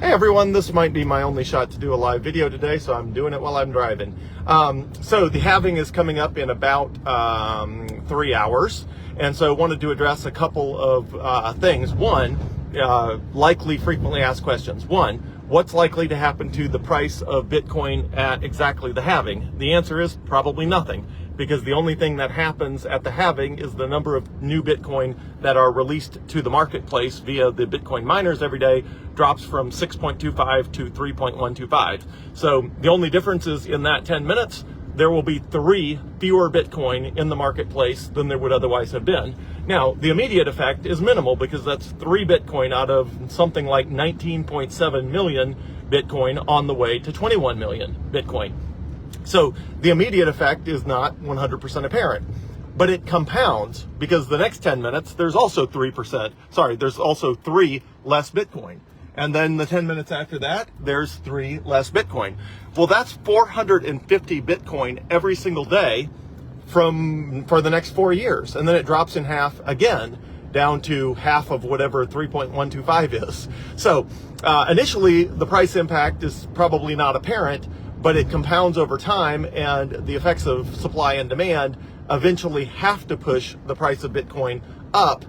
Hey everyone, this might be my only shot to do a live video today, so I'm doing it while I'm driving. So the halving is coming up in about 3 hours, and so I wanted to address a couple of things. One, likely frequently asked questions. One, what's likely to happen to the price of Bitcoin at exactly the halving? The answer is probably nothing, because the only thing that happens at the halving is the number of new Bitcoin that are released to the marketplace via the Bitcoin miners every day drops from 6.25 to 3.125. So the only difference is in that 10 minutes, there will be 3 fewer Bitcoin in the marketplace than there would otherwise have been. Now, the immediate effect is minimal because that's 3 Bitcoin out of something like 19.7 million Bitcoin on the way to 21 million Bitcoin. So the immediate effect is not 100% apparent, but it compounds because the next 10 minutes, there's also 3 less Bitcoin. And then the 10 minutes after that, there's 3 less Bitcoin. Well, that's 450 Bitcoin every single day for the next 4 years. And then it drops in half again, down to half of whatever 3.125 is. So initially, the price impact is probably not apparent, but it compounds over time, and the effects of supply and demand eventually have to push the price of Bitcoin up.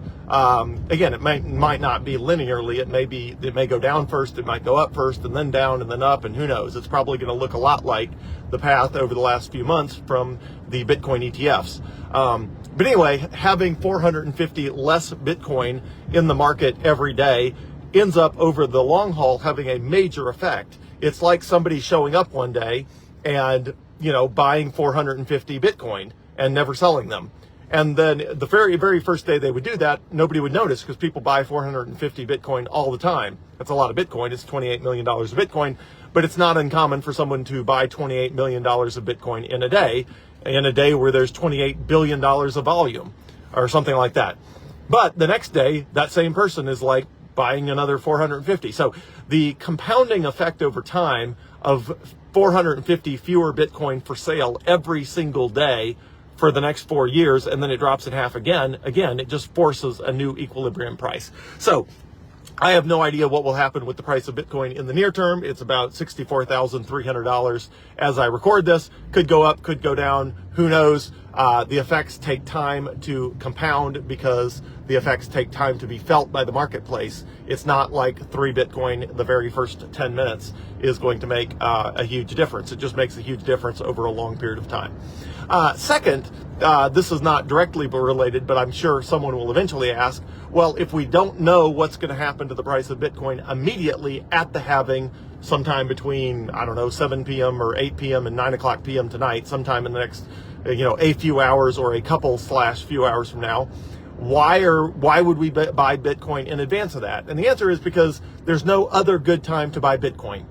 Again, it might not be linearly. It may go down first, it might go up first, and then down, and then up, and who knows? It's probably going to look a lot like the path over the last few months from the Bitcoin ETFs. But anyway, having 450 less Bitcoin in the market every day ends up over the long haul having a major effect. It's like somebody showing up one day and, buying 450 Bitcoin and never selling them. And then the very, very first day they would do that, nobody would notice because people buy 450 Bitcoin all the time. That's a lot of Bitcoin. It's $28 million of Bitcoin, but it's not uncommon for someone to buy $28 million of Bitcoin in a day where there's $28 billion of volume or something like that. But the next day, that same person is like buying another 450. So the compounding effect over time of 450 fewer Bitcoin for sale every single day for the next 4 years, and then it drops in half again, it just forces a new equilibrium price. So I have no idea what will happen with the price of Bitcoin in the near term. It's about $64,300 as I record this. Could go up, could go down, who knows? The effects take time to compound because the effects take time to be felt by the marketplace. It's not like 3 Bitcoin the very first 10 minutes is going to make a huge difference. It just makes a huge difference over a long period of time. Second, this is not directly related, but I'm sure someone will eventually ask, well, if we don't know what's going to happen to the price of Bitcoin immediately at the halving, sometime between, 7 p.m. or 8 p.m. and 9 o'clock p.m. tonight, sometime in the next, a few hours or a couple/few hours from now, why would we buy Bitcoin in advance of that? And the answer is because there's no other good time to buy Bitcoin.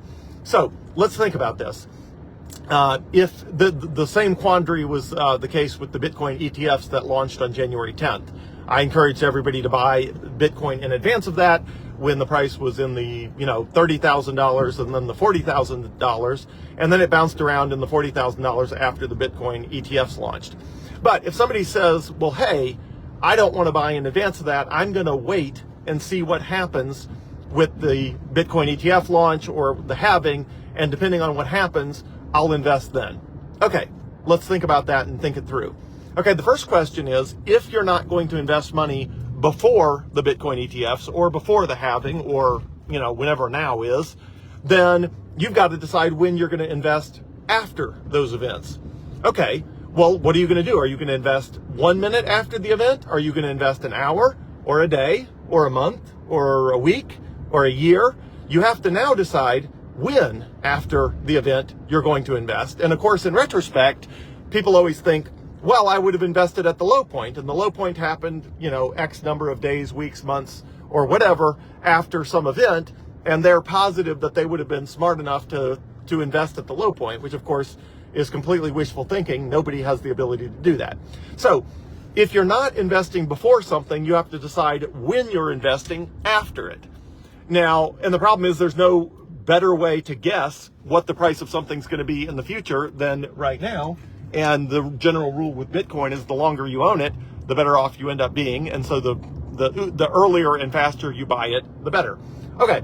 So let's think about this. If the same quandary was the case with the Bitcoin ETFs that launched on January 10th, I encouraged everybody to buy Bitcoin in advance of that when the price was in the $30,000 and then the $40,000, and then it bounced around in the $40,000 after the Bitcoin ETFs launched. But if somebody says, well, hey, I don't want to buy in advance of that, I'm going to wait and see what happens with the Bitcoin ETF launch or the halving, and depending on what happens, I'll invest then. Okay, let's think about that and think it through. Okay, the first question is, if you're not going to invest money before the Bitcoin ETFs or before the halving or, whenever now is, then you've got to decide when you're going to invest after those events. Okay, well, what are you going to do? Are you going to invest 1 minute after the event? Are you going to invest an hour or a day or a month or a week or a year? You have to now decide when after the event you're going to invest. And of course, in retrospect, people always think, well, I would have invested at the low point, and the low point happened, X number of days, weeks, months, or whatever after some event, and they're positive that they would have been smart enough to invest at the low point, which of course is completely wishful thinking. Nobody has the ability to do that. So if you're not investing before something, you have to decide when you're investing after it. Now, and the problem is there's no better way to guess what the price of something's going to be in the future than right now. And the general rule with Bitcoin is the longer you own it, the better off you end up being. And so the earlier and faster you buy it, the better. Okay,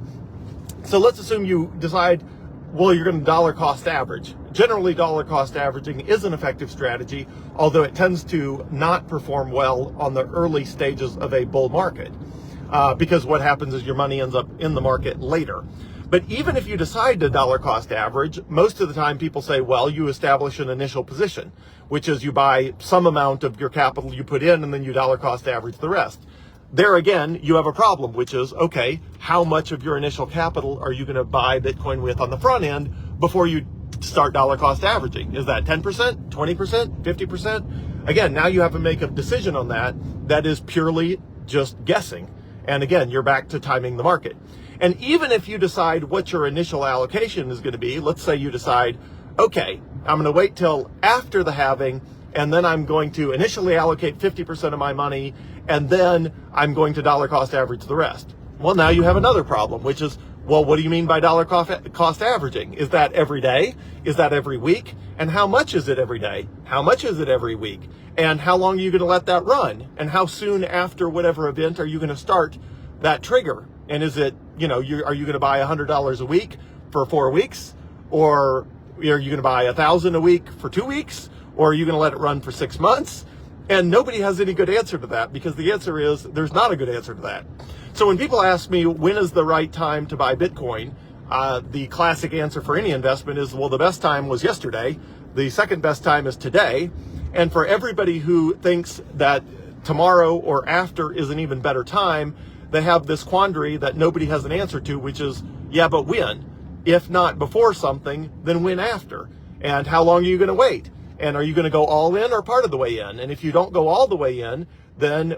So let's assume you decide, well, you're going to dollar cost average. Generally, dollar cost averaging is an effective strategy, although it tends to not perform well on the early stages of a bull market, because what happens is your money ends up in the market later. But even if you decide to dollar cost average, most of the time people say, well, you establish an initial position, which is you buy some amount of your capital you put in and then you dollar cost average the rest. There again, you have a problem, which is, okay, how much of your initial capital are you going to buy Bitcoin with on the front end before you start dollar cost averaging? Is that 10%, 20%, 50%? Again, now you have to make a decision on that. That is purely just guessing. And again, you're back to timing the market. And even if you decide what your initial allocation is going to be, let's say you decide, okay, I'm going to wait till after the halving, and then I'm going to initially allocate 50% of my money, and then I'm going to dollar cost average the rest. Well, now you have another problem, which is, well, what do you mean by dollar cost averaging? Is that every day? Is that every week? And how much is it every day? How much is it every week? And how long are you going to let that run? And how soon after whatever event are you going to start that trigger? And is it, are you going to buy $100 a week for 4 weeks? Or are you going to buy $1,000 a week for 2 weeks? Or are you going to let it run for 6 months? And nobody has any good answer to that, because the answer is there's not a good answer to that. So when people ask me, when is the right time to buy Bitcoin? The classic answer for any investment is, well, the best time was yesterday. The second best time is today. And for everybody who thinks that tomorrow or after is an even better time, they have this quandary that nobody has an answer to, which is, yeah, but when? If not before something, then when after? And how long are you going to wait? And are you going to go all in or part of the way in? And if you don't go all the way in, then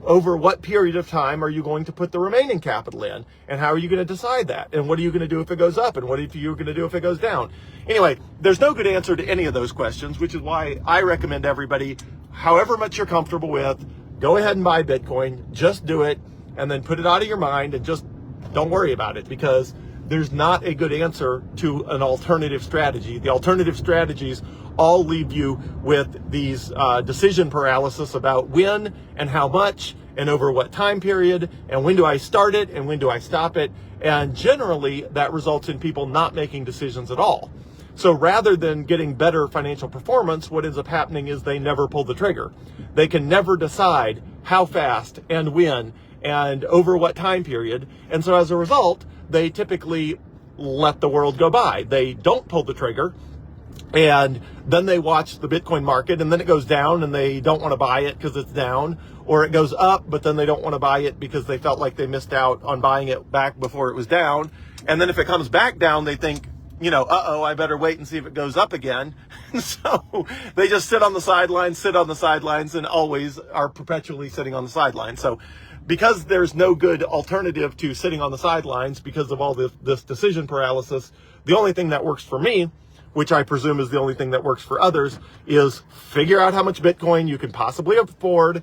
over what period of time are you going to put the remaining capital in? And how are you going to decide that? And what are you going to do if it goes up? And what are you going to do if it goes down? Anyway, there's no good answer to any of those questions, which is why I recommend everybody, however much you're comfortable with, go ahead and buy Bitcoin, just do it, and then put it out of your mind and just don't worry about it, because there's not a good answer to an alternative strategy. The alternative strategies all leave you with these decision paralysis about when and how much and over what time period, and when do I start it and when do I stop it. And generally that results in people not making decisions at all. So rather than getting better financial performance, what ends up happening is they never pull the trigger. They can never decide how fast and when and over what time period. And so as a result, they typically let the world go by. They don't pull the trigger, and then they watch the Bitcoin market, and then it goes down and they don't want to buy it because it's down, or it goes up, but then they don't want to buy it because they felt like they missed out on buying it back before it was down. And then if it comes back down, they think, I better wait and see if it goes up again. So they just sit on the sidelines, and always are perpetually sitting on the sidelines. So because there's no good alternative to sitting on the sidelines because of all this decision paralysis, the only thing that works for me, which I presume is the only thing that works for others, is figure out how much Bitcoin you can possibly afford,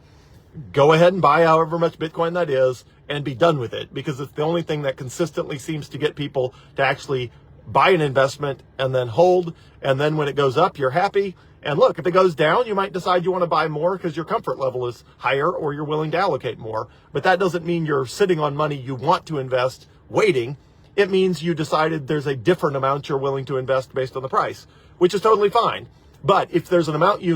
go ahead and buy however much Bitcoin that is, and be done with it, because it's the only thing that consistently seems to get people to actually buy an investment and then hold, and then when it goes up, you're happy. And look, if it goes down, you might decide you want to buy more because your comfort level is higher or you're willing to allocate more. But that doesn't mean you're sitting on money you want to invest waiting. It means you decided there's a different amount you're willing to invest based on the price, which is totally fine. But if there's an amount you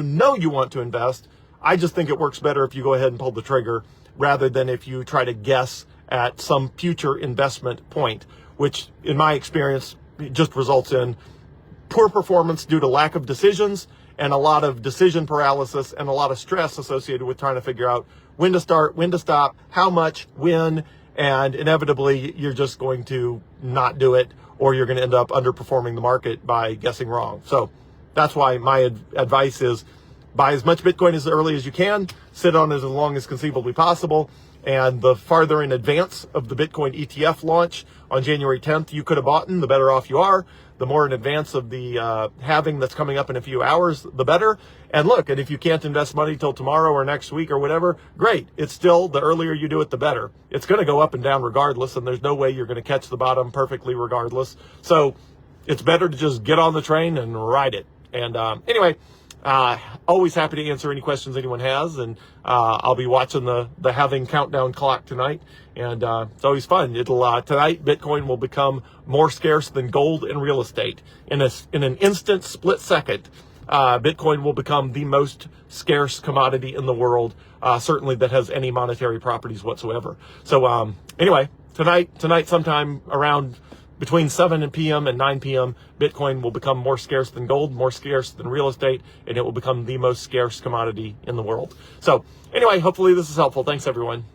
want to invest, I just think it works better if you go ahead and pull the trigger rather than if you try to guess at some future investment point, which in my experience just results in poor performance due to lack of decisions and a lot of decision paralysis and a lot of stress associated with trying to figure out when to start, when to stop, how much, when, and inevitably you're just going to not do it, or you're going to end up underperforming the market by guessing wrong. So that's why my advice is buy as much Bitcoin as early as you can, sit on it as long as conceivably possible, and the farther in advance of the Bitcoin ETF launch on January 10th you could have bought, the better off you are. The more in advance of the halving that's coming up in a few hours, the better. And look, and if you can't invest money till tomorrow or next week or whatever, great. It's still, the earlier you do it, the better. It's going to go up and down regardless, and there's no way you're going to catch the bottom perfectly regardless. So it's better to just get on the train and ride it. And anyway, Always happy to answer any questions anyone has, and I'll be watching the halving countdown clock tonight, and it's always fun. Tonight Bitcoin will become more scarce than gold in real estate. In an instant, split second, Bitcoin will become the most scarce commodity in the world, certainly that has any monetary properties whatsoever. So anyway, tonight sometime around between 7 p.m. and 9 p.m., Bitcoin will become more scarce than gold, more scarce than real estate, and it will become the most scarce commodity in the world. So anyway, hopefully this is helpful. Thanks, everyone.